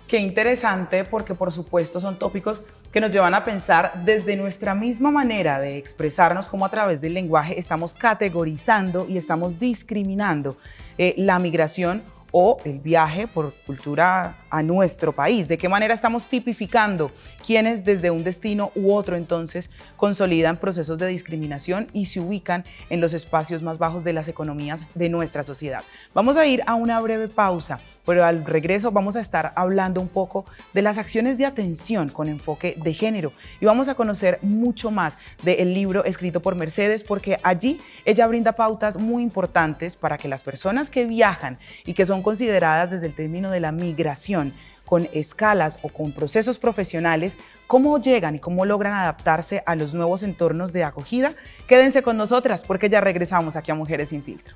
Qué interesante, porque por supuesto son tópicos que nos llevan a pensar desde nuestra misma manera de expresarnos, cómo a través del lenguaje estamos categorizando y estamos discriminando la migración o el viaje por cultura a nuestro país. ¿De qué manera estamos tipificando quienes desde un destino u otro entonces consolidan procesos de discriminación y se ubican en los espacios más bajos de las economías de nuestra sociedad? Vamos a ir a una breve pausa, pero al regreso vamos a estar hablando un poco de las acciones de atención con enfoque de género y vamos a conocer mucho más del libro escrito por Mercedes, porque allí ella brinda pautas muy importantes para que las personas que viajan y que son consideradas desde el término de la migración con escalas o con procesos profesionales, cómo llegan y cómo logran adaptarse a los nuevos entornos de acogida. Quédense con nosotras porque ya regresamos aquí a Mujeres Sin Filtro.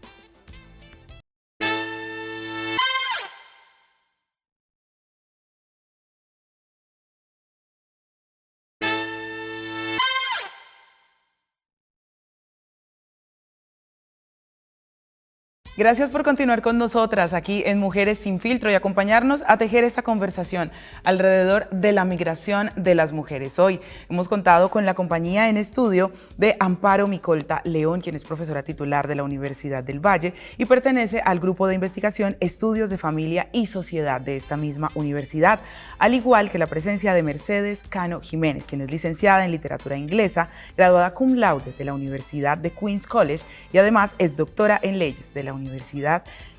Gracias por continuar con nosotras aquí en Mujeres Sin Filtro y acompañarnos a tejer esta conversación alrededor de la migración de las mujeres. Hoy hemos contado con la compañía en estudio de Amparo Micolta León, quien es profesora titular de la Universidad del Valle y pertenece al grupo de investigación Estudios de Familia y Sociedad de esta misma universidad, al igual que la presencia de Mercedes Cano Jiménez, quien es licenciada en literatura inglesa, graduada cum laude de la Universidad de Queen's College y además es doctora en leyes de la Universidad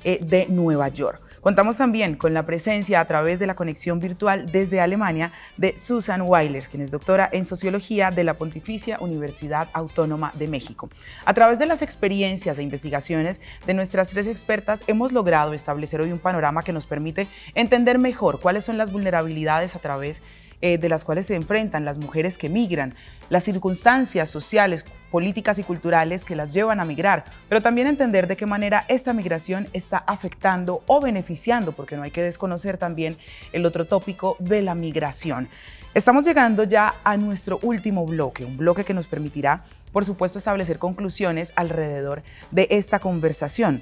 de Nueva York. Contamos también con la presencia a través de la conexión virtual desde Alemania de Susan Weilers, quien es doctora en Sociología de la Pontificia Universidad Autónoma de México. A través de las experiencias e investigaciones de nuestras tres expertas hemos logrado establecer hoy un panorama que nos permite entender mejor cuáles son las vulnerabilidades a través de las cuales se enfrentan las mujeres que migran, las circunstancias sociales, políticas y culturales que las llevan a migrar, pero también entender de qué manera esta migración está afectando o beneficiando, porque no hay que desconocer también el otro tópico de la migración. Estamos llegando ya a nuestro último bloque, un bloque que nos permitirá, por supuesto, establecer conclusiones alrededor de esta conversación.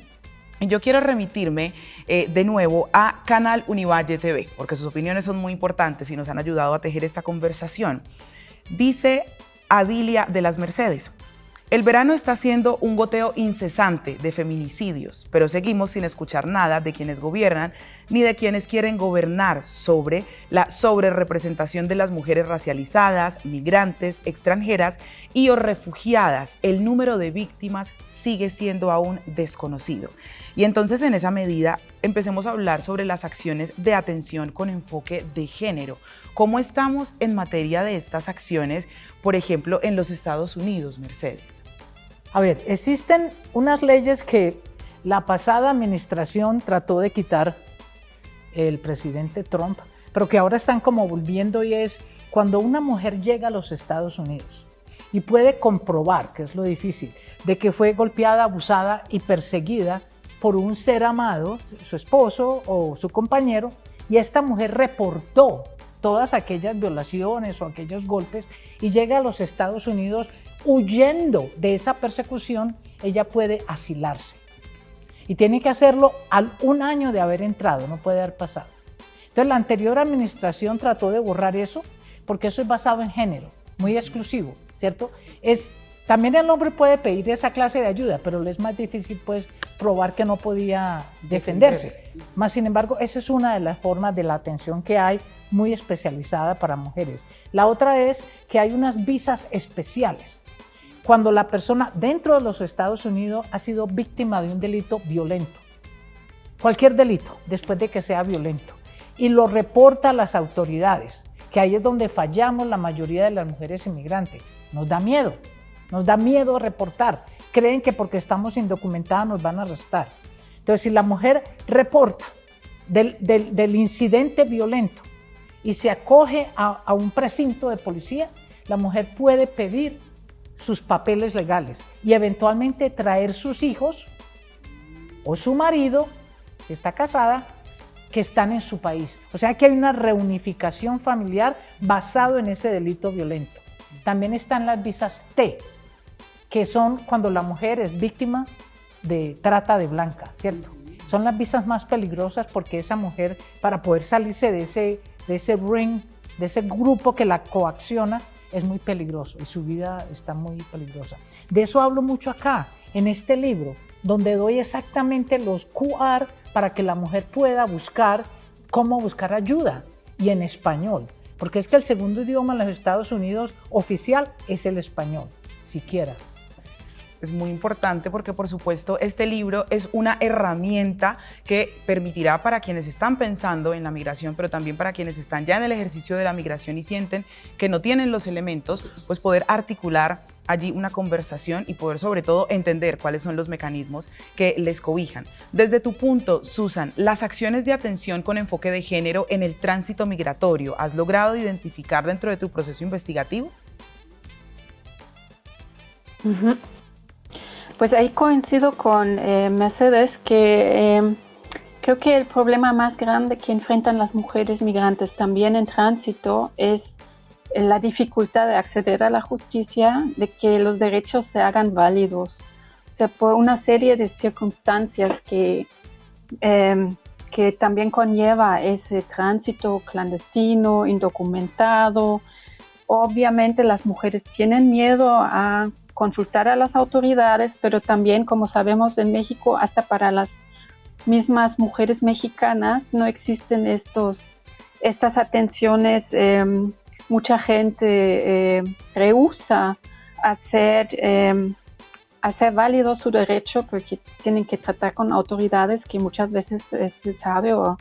Y yo quiero remitirme de nuevo a Canal Univalle TV, porque sus opiniones son muy importantes y nos han ayudado a tejer esta conversación. Dice Adilia de las Mercedes: el verano está siendo un goteo incesante de feminicidios, pero seguimos sin escuchar nada de quienes gobiernan ni de quienes quieren gobernar sobre la sobrerepresentación de las mujeres racializadas, migrantes, extranjeras y o refugiadas. El número de víctimas sigue siendo aún desconocido. Y entonces, en esa medida, empecemos a hablar sobre las acciones de atención con enfoque de género. ¿Cómo estamos en materia de estas acciones, por ejemplo, en los Estados Unidos, Mercedes? A ver, existen unas leyes que la pasada administración trató de quitar el presidente Trump, pero que ahora están como volviendo, y es cuando una mujer llega a los Estados Unidos y puede comprobar, que es lo difícil, de que fue golpeada, abusada y perseguida por un ser amado, su esposo o su compañero, y esta mujer reportó todas aquellas violaciones o aquellos golpes y llega a los Estados Unidos huyendo de esa persecución, ella puede asilarse. Y tiene que hacerlo al 1 año de haber entrado, no puede haber pasado. Entonces la anterior administración trató de borrar eso, porque eso es basado en género, muy exclusivo, ¿cierto? También el hombre puede pedir esa clase de ayuda, pero le es más difícil pues probar que no podía defenderse. Más sin embargo, esa es una de las formas de la atención que hay, muy especializada para mujeres. La otra es que hay unas visas especiales. Cuando la persona dentro de los Estados Unidos ha sido víctima de un delito violento, cualquier delito, después de que sea violento, y lo reporta a las autoridades, que ahí es donde fallamos la mayoría de las mujeres inmigrantes. Nos da miedo reportar. Creen que porque estamos indocumentadas nos van a arrestar. Entonces, si la mujer reporta del incidente violento y se acoge a un precinto de policía, la mujer puede pedir sus papeles legales y eventualmente traer sus hijos o su marido, que está casada, que están en su país. O sea que hay una reunificación familiar basado en ese delito violento. También están las visas T, que son cuando la mujer es víctima de trata de blanca, ¿cierto? Son las visas más peligrosas porque esa mujer, para poder salirse de ese ring, de ese grupo que la coacciona, es muy peligroso y su vida está muy peligrosa. De eso hablo mucho acá, en este libro, donde doy exactamente los QR para que la mujer pueda buscar cómo buscar ayuda, y en español, porque es que el segundo idioma en los Estados Unidos oficial es el español, siquiera. Es muy importante porque, por supuesto, este libro es una herramienta que permitirá para quienes están pensando en la migración, pero también para quienes están ya en el ejercicio de la migración y sienten que no tienen los elementos, pues poder articular allí una conversación y poder sobre todo entender cuáles son los mecanismos que les cobijan. Desde tu punto, Susan, las acciones de atención con enfoque de género en el tránsito migratorio, ¿has logrado identificar dentro de tu proceso investigativo? Pues ahí coincido con Mercedes, que creo que el problema más grande que enfrentan las mujeres migrantes también en tránsito es la dificultad de acceder a la justicia, de que los derechos se hagan válidos. O sea, por una serie de circunstancias que también conlleva ese tránsito clandestino, indocumentado. Obviamente las mujeres tienen miedo a consultar a las autoridades, pero también, como sabemos en México, hasta para las mismas mujeres mexicanas no existen estas atenciones. Mucha gente rehúsa hacer válido su derecho porque tienen que tratar con autoridades que muchas veces se sabe o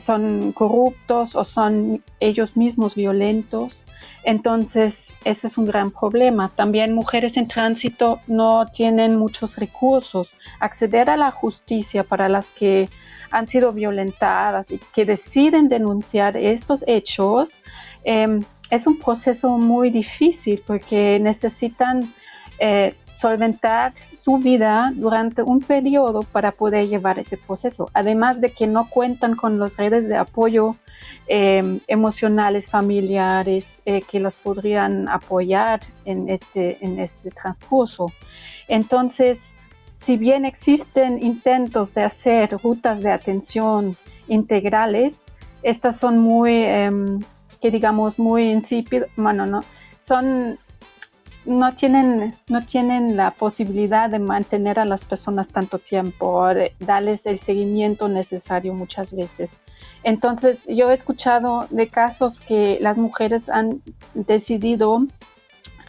son corruptos o son ellos mismos violentos. Entonces, ese es un gran problema. También mujeres en tránsito no tienen muchos recursos. Acceder a la justicia para las que han sido violentadas y que deciden denunciar estos hechos es un proceso muy difícil porque necesitan solventar su vida durante un periodo para poder llevar ese proceso. Además de que no cuentan con las redes de apoyo emocionales, familiares, que los podrían apoyar en este transcurso. Entonces, si bien existen intentos de hacer rutas de atención integrales, estas son muy, que digamos, muy insípidas, bueno, no tienen la posibilidad de mantener a las personas tanto tiempo, de darles el seguimiento necesario muchas veces. Entonces, yo he escuchado de casos que las mujeres han decidido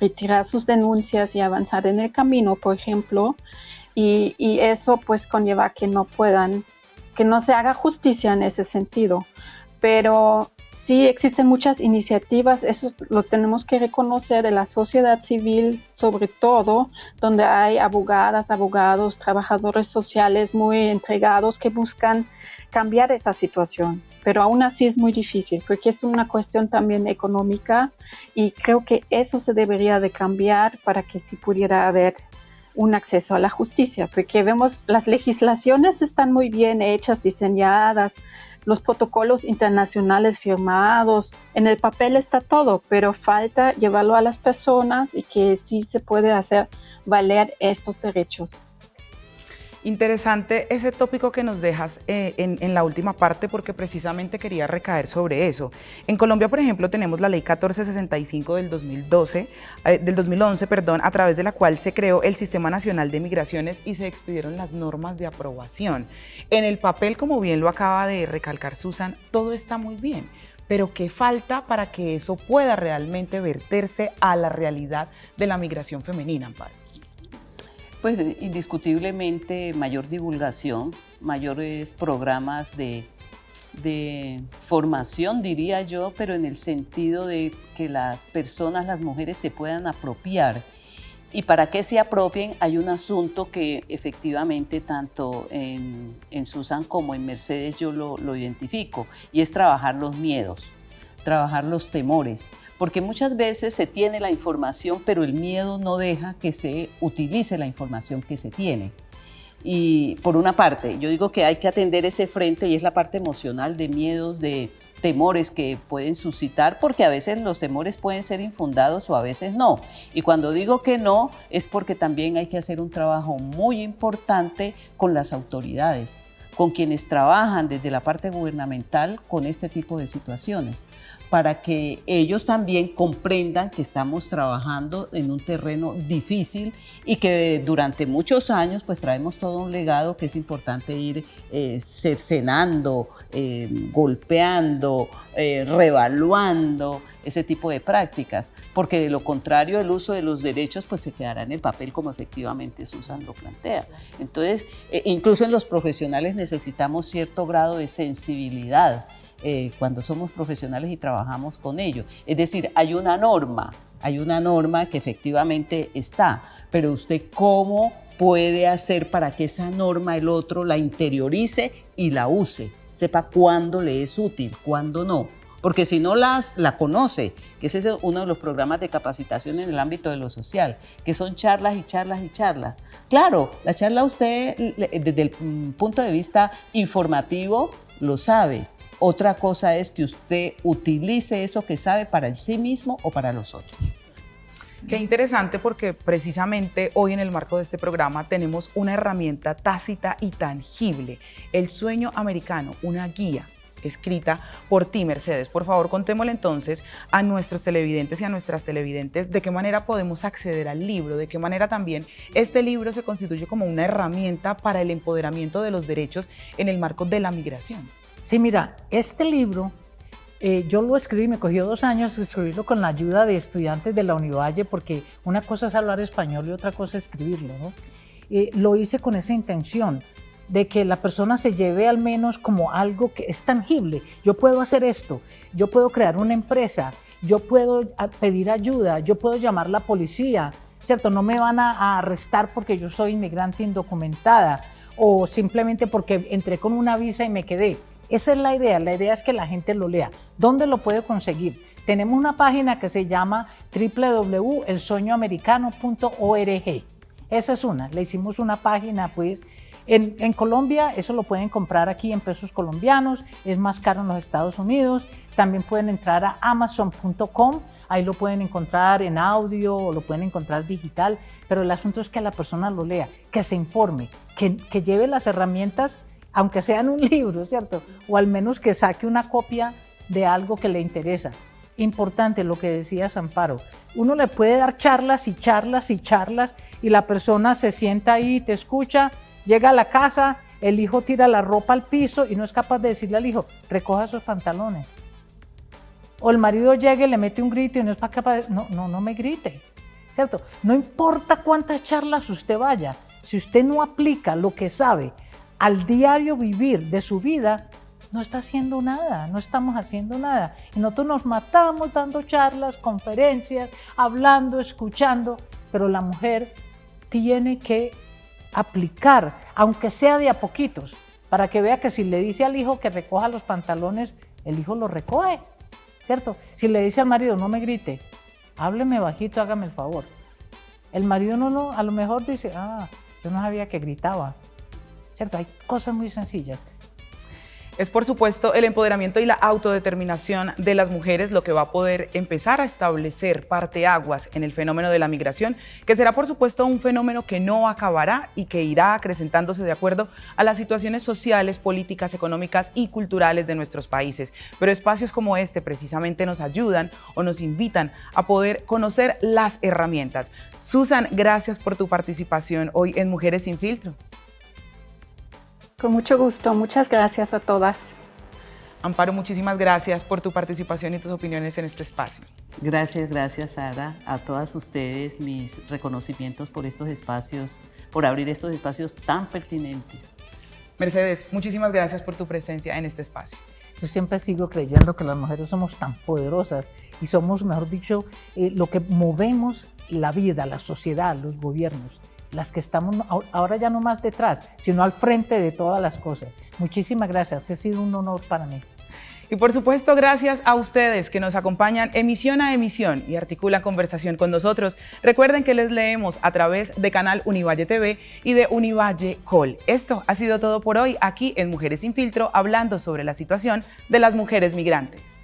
retirar sus denuncias y avanzar en el camino, por ejemplo, y eso pues conlleva que no se haga justicia en ese sentido. Pero sí existen muchas iniciativas, eso lo tenemos que reconocer, de la sociedad civil sobre todo, donde hay abogadas, abogados, trabajadores sociales muy entregados que buscan cambiar esa situación. Pero aún así es muy difícil porque es una cuestión también económica y creo que eso se debería de cambiar para que sí pudiera haber un acceso a la justicia, porque vemos las legislaciones están muy bien hechas, diseñadas, los protocolos internacionales firmados, en el papel está todo, pero falta llevarlo a las personas y que sí se puede hacer valer estos derechos. Interesante ese tópico que nos dejas en la última parte, porque precisamente quería recaer sobre eso. En Colombia, por ejemplo, tenemos la Ley 1465 del 2011, a través de la cual se creó el Sistema Nacional de Migraciones y se expidieron las normas de aprobación. En el papel, como bien lo acaba de recalcar Susan, todo está muy bien. Pero ¿qué falta para que eso pueda realmente verterse a la realidad de la migración femenina, Amparo? Pues indiscutiblemente mayor divulgación, mayores programas de formación, diría yo, pero en el sentido de que las personas, las mujeres, se puedan apropiar. Y para que se apropien hay un asunto que efectivamente tanto en Susan como en Mercedes yo lo identifico, y es trabajar los miedos, trabajar los temores. Porque muchas veces se tiene la información, pero el miedo no deja que se utilice la información que se tiene. Y por una parte, yo digo que hay que atender ese frente y es la parte emocional de miedos, de temores que pueden suscitar, porque a veces los temores pueden ser infundados o a veces no. Y cuando digo que no, es porque también hay que hacer un trabajo muy importante con las autoridades, con quienes trabajan desde la parte gubernamental con este tipo de situaciones, para que ellos también comprendan que estamos trabajando en un terreno difícil y que durante muchos años pues traemos todo un legado que es importante ir cercenando, golpeando, revaluando ese tipo de prácticas, porque de lo contrario el uso de los derechos pues se quedará en el papel como efectivamente Susan lo plantea. Entonces, incluso en los profesionales necesitamos cierto grado de sensibilidad cuando somos profesionales y trabajamos con ello. Es decir, hay una norma que efectivamente está, pero usted ¿cómo puede hacer para que esa norma el otro la interiorice y la use? Sepa cuándo le es útil, cuándo no. Porque si no la conoce, que ese es uno de los programas de capacitación en el ámbito de lo social, que son charlas y charlas y charlas. Claro, la charla usted desde el punto de vista informativo lo sabe. Otra cosa es que usted utilice eso que sabe para sí mismo o para los otros. Qué interesante, porque precisamente hoy en el marco de este programa tenemos una herramienta tácita y tangible, el sueño americano, una guía escrita por ti, Mercedes. Por favor, contémosle entonces a nuestros televidentes y a nuestras televidentes de qué manera podemos acceder al libro, de qué manera también este libro se constituye como una herramienta para el empoderamiento de los derechos en el marco de la migración. Sí, mira, este libro yo lo escribí, me cogió 2 años escribirlo con la ayuda de estudiantes de la Univalle, porque una cosa es hablar español y otra cosa es escribirlo, ¿no? Lo hice con esa intención de que la persona se lleve al menos como algo que es tangible. Yo puedo hacer esto, yo puedo crear una empresa, yo puedo pedir ayuda, yo puedo llamar a la policía, ¿cierto? No me van a arrestar porque yo soy inmigrante indocumentada o simplemente porque entré con una visa y me quedé. Esa es la idea es que la gente lo lea. ¿Dónde lo puede conseguir? tenemos una página que se llama www.elsueñoamericano.org. Esa es una, le hicimos una página pues. En Colombia eso lo pueden comprar aquí en pesos colombianos, es más caro en los Estados Unidos. También pueden entrar a amazon.com, ahí lo pueden encontrar en audio o lo pueden encontrar digital, pero el asunto es que la persona lo lea, que se informe, que lleve las herramientas, aunque sea en un libro, ¿cierto? O al menos que saque una copia de algo que le interesa. Importante lo que decías, Amparo, uno le puede dar charlas y charlas y charlas y la persona se sienta ahí, te escucha, llega a la casa, el hijo tira la ropa al piso y no es capaz de decirle al hijo, recoja sus pantalones. O el marido llega y le mete un grito y no es capaz de, no me grite, ¿cierto? No importa cuántas charlas usted vaya, si usted no aplica lo que sabe al diario vivir de su vida, no está haciendo nada, no estamos haciendo nada. Y nosotros nos matamos dando charlas, conferencias, hablando, escuchando, pero la mujer tiene que aplicar, aunque sea de a poquitos, para que vea que si le dice al hijo que recoja los pantalones, el hijo los recoge, ¿cierto? Si le dice al marido, no me grite, hábleme bajito, hágame el favor. El marido a lo mejor dice, yo no sabía que gritaba, ¿cierto? Hay cosas muy sencillas. Es por supuesto el empoderamiento y la autodeterminación de las mujeres lo que va a poder empezar a establecer parteaguas en el fenómeno de la migración, que será por supuesto un fenómeno que no acabará y que irá acrecentándose de acuerdo a las situaciones sociales, políticas, económicas y culturales de nuestros países. Pero espacios como este precisamente nos ayudan o nos invitan a poder conocer las herramientas. Susan, gracias por tu participación hoy en Mujeres sin Filtro. Con mucho gusto, muchas gracias a todas. Amparo, muchísimas gracias por tu participación y tus opiniones en este espacio. Gracias, Sara. A todas ustedes, mis reconocimientos por estos espacios, por abrir estos espacios tan pertinentes. Mercedes, muchísimas gracias por tu presencia en este espacio. Yo siempre sigo creyendo que las mujeres somos tan poderosas y somos, mejor dicho, lo que movemos la vida, la sociedad, los gobiernos. Las que estamos ahora ya no más detrás, sino al frente de todas las cosas. Muchísimas gracias, ha sido un honor para mí. Y por supuesto, gracias a ustedes que nos acompañan emisión a emisión y articulan conversación con nosotros. Recuerden que les leemos a través de Canal Univalle TV y de Univalle Col. Esto ha sido todo por hoy aquí en Mujeres sin Filtro, hablando sobre la situación de las mujeres migrantes.